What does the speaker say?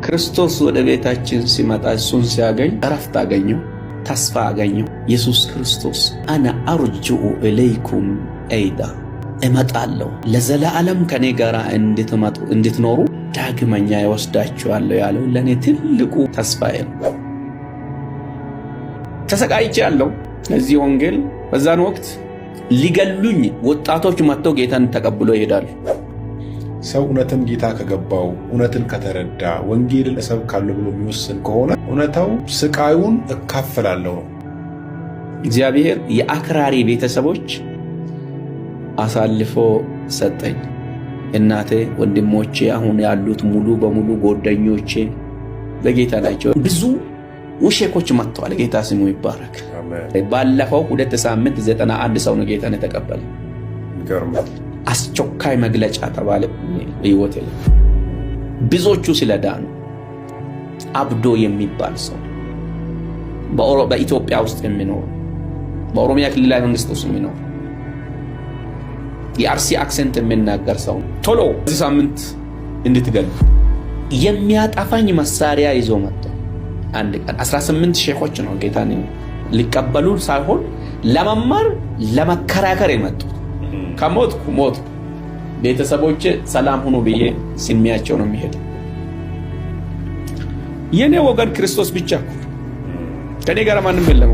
ክርስቶስ ወደ ቤታችን ሲመጣ እሱን ሲያገኝ እረፍት አገኘው፣ ተስፋ አገኘው። ኢየሱስ ክርስቶስ አነ አርጅኡ ኢለይኩም አይዳ እመጣለሁ ለዘላለም ከኔ ጋር እንድትኖሩ ዳግመኛ ይወስዳችኋለሁ ያለው ለኔ ትልቁ ተስፋዬ ነው። ተሰቃይቻለሁ ለዚህ ወንጌል። በዛን ወቅት ሊገሉኝ ወጣቶች መጥተው ጌታን ተቀብሎ ይሄዳሉ። ሰው እውነትን ጌታ ከገባው እውነትን ከተረዳ ወንጌልን እሰብካለሁ ብሎ የሚወስን ከሆነ እውነታው ስቃዩን እካፈላለሁ ነው። እግዚአብሔር የአክራሪ ቤተሰቦች አሳልፎ ሰጠኝ። እናቴ፣ ወንድሞቼ፣ አሁን ያሉት ሙሉ በሙሉ ጓደኞቼ በጌታ ናቸው። ብዙ ውሸኮች መጥተዋል። ጌታ ስሙ ይባረክ። ባለፈው 2 ሳምንት 91 ሰው ነው ጌታን የተቀበለ። አስቸኳይ መግለጫ ተባለ። ህይወት ብዙዎቹ ስለዳኑ አብዶ የሚባል ሰው በኢትዮጵያ ውስጥ የሚኖር በኦሮሚያ ክልላዊ መንግስት ውስጥ የሚኖር የአርሲ አክሰንት የሚናገር ሰው ቶሎ በዚህ ሳምንት እንድትገሉ የሚያጠፋኝ መሳሪያ ይዞ መጥቶ አንድ ቀን 18 ሼኾች ነው ጌታን ሊቀበሉ ሳይሆን ለመማር ለመከራከር የመጡ ከሞትኩ ሞት ቤተሰቦቼ ሰላም ሁኑ ብዬ ስሚያቸው ነው የሚሄደው። የኔ ወገን ክርስቶስ ብቻ ከኔ ጋር ማንም የለም።